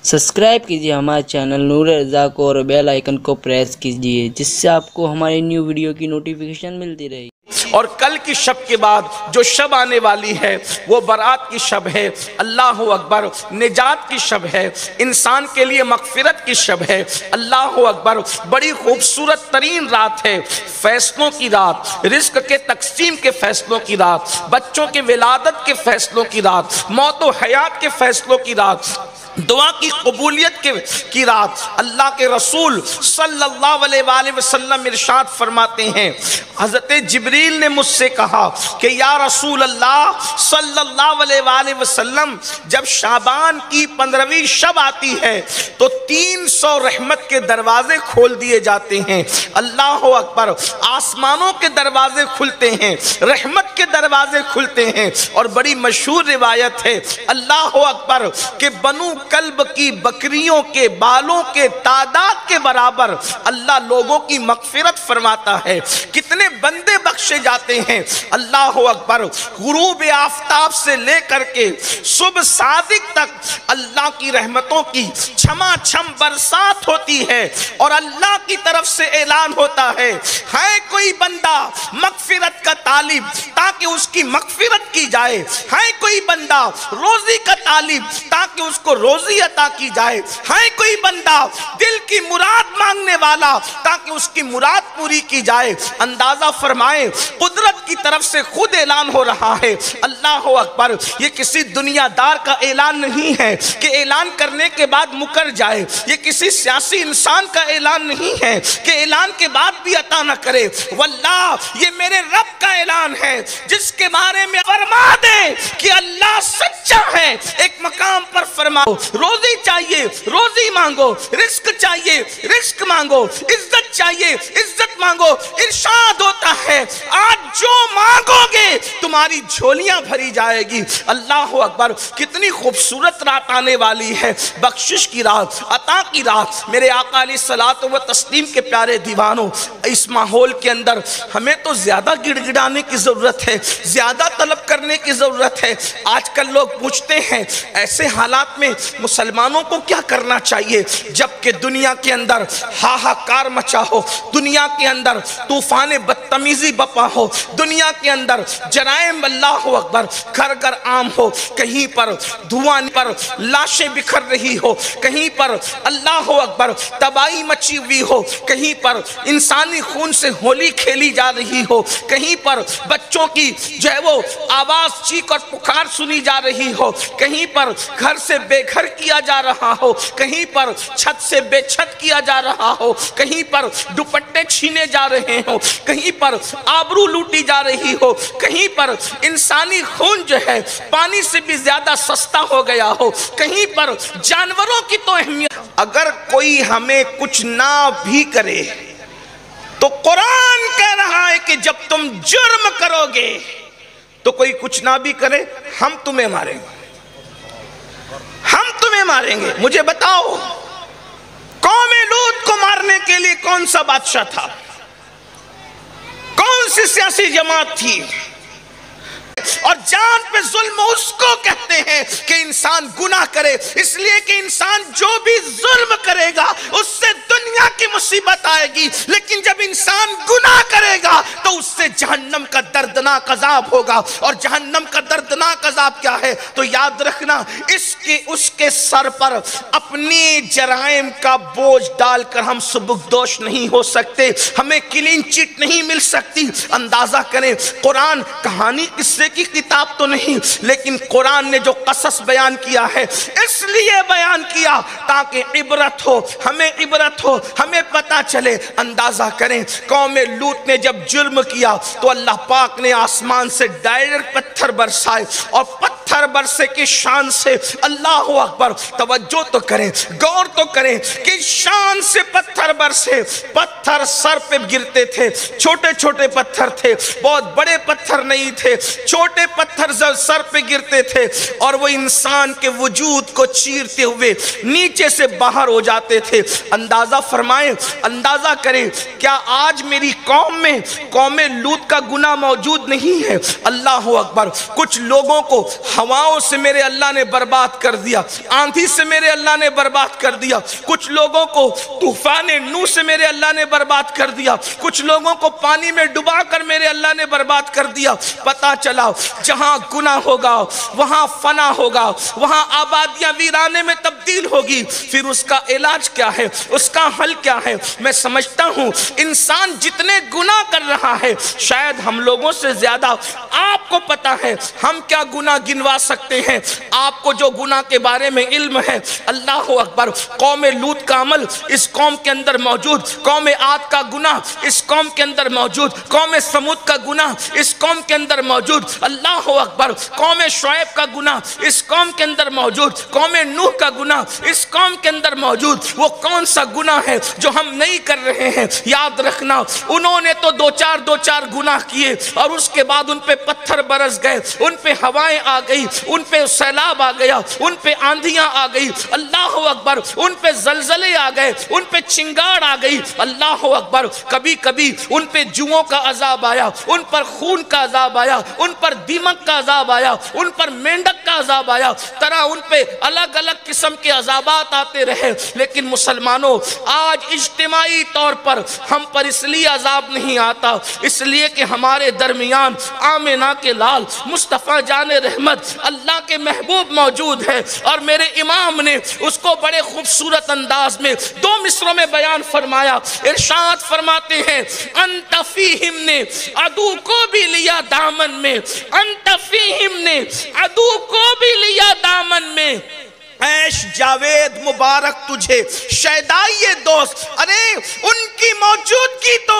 Subscribe कीजिए हमारे channel नूर रज़ा को और बेल आइकन को प्रेस कीजिए जिससे आपको हमारी न्यू वीडियो की नोटिफिकेशन मिलती रहे। और कल की शब के बाद जो शब आने वाली है वो बारात की शब है, अल्लाह अकबर, निजात की शब है, इंसान के लिए मगफिरत की शब है, अल्लाह अकबर। बड़ी खूबसूरत तरीन रात है, फैसलों की रात, रिस्क के तकसीम के फैसलों की रात, बच्चों के विलादत के फैसलों की रात, मौत व हयात के फैसलों की रात, दुआ की कबूलियत की रात। अल्लाह के रसूल सल्लल्लाहु अलैहि वसल्लम इरशाद फरमाते हैं, हज़रत जिब्रील ने मुझसे कहा कि या रसूल अल्लाह सल्लल्लाहु अलैहि वसल्लम, जब शाबान की 15वीं शब आती है तो 300 रहमत के दरवाजे खोल दिए जाते हैं। अल्लाह अकबर, आसमानों के दरवाजे खुलते हैं, रहमत के दरवाजे खुलते हैं। और बड़ी मशहूर रिवायत है, अल्लाह अकबर, के बनु कल्ब की बकरियों के बालों के तादाद के बराबर अल्लाह लोगों की मगफिरत फरमाता है। कितने बंदे बख्शे जाते हैं, अल्लाह अकबर। गुरूब आफताब से लेकर के सुबह सादिक तक अल्लाह की रहमतों की छमा छम बरसात होती है और अल्लाह की तरफ से ऐलान होता है कोई बंदा मगफिरत का तालिब, ताकि उसकी मगफिरत की जाए। है कोई बंदा रोजी का तालिब, ताकि उसको रोजी अता की जाए। है कोई बंदा दिल की मुराद मांगने वाला, ताकि उसकी मुराद पूरी की जाए। अंदाजा फरमाए, कुदरत की तरफ से खुद ऐलान हो रहा है। अल्लाह अकबर, ये किसी दुनियादार का ऐलान नहीं है कि ऐलान करने के बाद मुकर जाए। ये किसी सियासी इंसान का ऐलान नहीं है कि ऐलान के बाद भी अता न करे। वल्लाह, ये मेरे रब का ऐलान है, जिसके बारे में फरमा दे कि अल्लाह सच्चा है। एक मकाम पर फरमाओ, रोजी चाहिए रोजी मांगो, रिस्क चाहिए रिस्क मांगो, इज्जत चाहिए इज्जत मांगो। इरशाद होता है, आज जो मांगोगे तुम्हारी झोलियां भरी जाएगी। अल्लाह अकबर, कितनी खूबसूरत रात आने वाली है, बख्शिश की रात, अता की रात। मेरे आका अलैहिस्सलात व तस्लीम के प्यारे दीवानों, इस माहौल के अंदर हमें तो ज्यादा गिड़गिड़ाने की जरूरत है, ज्यादा तलब करने की जरूरत है। आजकल लोग पूछते हैं ऐसे हालात में मुसलमानों को क्या करना चाहिए, जबकि दुनिया के अंदर हाहाकार मचा हो, दुनिया के अंदर तूफान बदतमीजी बपा हो, दुनिया के अंदर जराइम अल्लाह अकबर घर घर आम हो, कहीं पर धुआं पर लाशें बिखर रही हो, कहीं पर अल्लाह अकबर तबाही मची हुई हो, कहीं पर इंसानी खून से होली खेली जा रही हो, कहीं पर बच्चों की जो है वो आवाज चीख और पुकार सुनी जा रही हो, कहीं पर घर से बेघर किया जा रहा हो, कहीं पर छत से बेछत किया जा रहा हो, कहीं पर दुपट्टे छीने जा रहे हो, कहीं पर आबरू लूटी जा रही हो, कहीं पर इंसानी खून जो है पानी से भी ज्यादा सस्ता हो गया हो, कहीं पर जानवरों की तो अहमियत। अगर कोई हमें कुछ ना भी करे तो कुरान कह रहा है कि जब तुम जुर्म करोगे तो कोई कुछ ना भी करे, हम तुम्हें मारेंगे, हम तुम्हें मारेंगे। मुझे बताओ, कौमे लूत को मारने के लिए कौन सा बादशाह था, कौन सी सियासी जमात थी? और जान पे जुल्म उसको कहते हैं कि इंसान गुनाह करे, इसलिए कि इंसान जो भी जुल्म करेगा उससे दुनिया की मुसीबत आएगी, लेकिन जब इंसान गुनाह करेगा तो उससे जहन्नम का दर्दनाक अजाब होगा। और जहन्नम का दर्दनाक अजाब क्या है, तो याद रखना, इसके उसके सर पर अपनी जराइम का बोझ डालकर हम सुबुकदोश नहीं हो सकते, हमें क्लीन चिट नहीं मिल सकती। अंदाजा करें, कुरान कहानी किस्से की किताब तो नहीं, लेकिन कुरान ने जो कसस बयान किया है इसलिए बयान किया ताकि इबरत हो, हमें इबरत हो, हमें पता चले। अंदाजा करें, कौम लूत ने जब जुल्म किया तो अल्लाह पाक ने आसमान से डायरेक्ट पत्थर बरसाए, और पत्थर बरसे की शान से अल्लाह अकबर, तवज्जो तो करें, गौर तो करें कि शान से पत्थर बरसे। पत्थर सर पे गिरते थे, छोटे छोटे पत्थर थे, बहुत बड़े पत्थर नहीं थे, छोटे पत्थर सर पे गिरते थे और वो इंसान के वजूद को चीरते हुए नीचे से बाहर हो जाते थे। अंदाजा फरमाएं, अंदाजा करें, क्या आज मेरी कौम में कौम लूत का गुनाह मौजूद नहीं है? अल्लाह अकबर, कुछ लोगों को ہواؤں سے میرے اللہ نے برباد کر دیا، آندھی سے میرے اللہ نے برباد کر دیا، کچھ لوگوں کو طوفان نوح سے میرے اللہ نے برباد کر دیا، کچھ لوگوں کو پانی میں ڈبا کر میرے اللہ نے برباد کر دیا۔ پتا چلا جہاں گناہ ہوگا وہاں فنا ہوگا، وہاں آبادیاں ویرانے میں تبدیل ہوگی۔ پھر اس کا علاج کیا ہے، اس کا حل کیا ہے؟ میں سمجھتا ہوں انسان جتنے گناہ کر رہا ہے شاید ہم لوگوں سے زیادہ آپ کو پتا ہے ہم کیا گناہ گنوا سکتے ہیں۔ آپ کو جو گناہ کے بارے میں علم ہے، اللہ اکبر، قوم لوط کا عمل اس قوم کے اندر موجود، قوم عاد کا گناہ اس قوم کے اندر موجود، قوم سمود کا گناہ اس قوم کے اندر موجود، اللہ اکبر، قوم شعیب کا گناہ اس قوم کے اندر موجود، قوم نوح کا گناہ اس قوم کے اندر موجود۔ وہ کون سا گناہ ہے جو ہم نہیں کر رہے ہیں؟ یاد رکھنا انہوں نے تو دو چار گناہ کیے اور اس کے بعد ان پہ پتھر برس گئے، ان پہ ہوائیں آ گئی، ان پہ سیلاب آ گیا، ان پہ آندھیاں آ گئی، اللہ اکبر، ان پہ زلزلے آ گئے، ان پہ چنگاڑ آ گئی، اللہ اکبر۔ کبھی کبھی ان پہ جوؤں کا عذاب آیا، ان پر خون کا عذاب آیا، ان پر دیمک کا عذاب آیا، ان پر مینڈک کا عذاب آیا، طرح ان پہ الگ الگ قسم کے عذابات آتے رہے۔ لیکن مسلمانوں آج اجتماعی طور پر ہم پر اس لیے عذاب نہیں آتا، اس لیے کہ ہمارے درمیان آمنہ کے لال مصطفیٰ جان رحمت اللہ کے محبوب موجود ہے، اور میرے امام نے اس کو بڑے خوبصورت انداز میں 2 مصروں میں بیان فرمایا۔ ارشاد فرماتے ہیں انت فیہم نے عدو کو بھی لیا دامن میں، انت فیہم نے عدو کو بھی لیا دامن میں، عیش جاوید مبارک تجھے شیدائی دوست۔ ارے ان کی موجودگی تو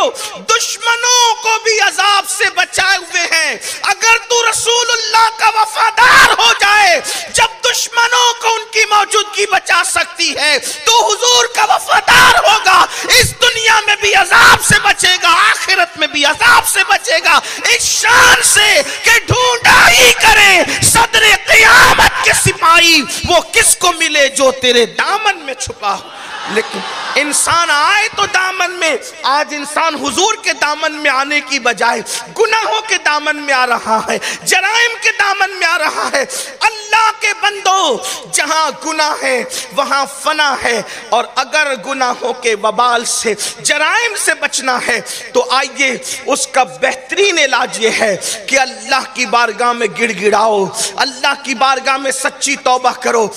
دشمنوں کو بھی عذاب سے بچائے ہوئے ہیں۔ اگر تو رسول اللہ کا وفادار ہو جائے، جب دشمنوں کو ان کی موجودگی بچا سکتی ہے تو حضور کا وفادار ہوگا، اس دنیا میں بھی عذاب سے بچے گا، آخرت میں بھی عذاب سے بچے گا، اس شان سے کہ ڈھونڈا ہی کرے صدر قیامت کے سپاہی وہ کس کو ملے جو تیرے دامن میں چھپا ہو۔ لیکن انسان آئے تو دامن میں، آج انسان حضور کے دامن میں آنے کی بجائے گناہوں کے دامن میں آ رہا ہے، جرائم کے دامن میں آ رہا ہے۔ اللہ کے بندو جہاں گناہ ہے وہاں فنا ہے، اور اگر گناہوں کے وبال سے جرائم سے بچنا ہے تو آئیے اس کا بہترین علاج یہ ہے کہ اللہ کی بارگاہ میں گڑ گڑاؤ، اللہ کی بارگاہ میں سچی توبہ کرو۔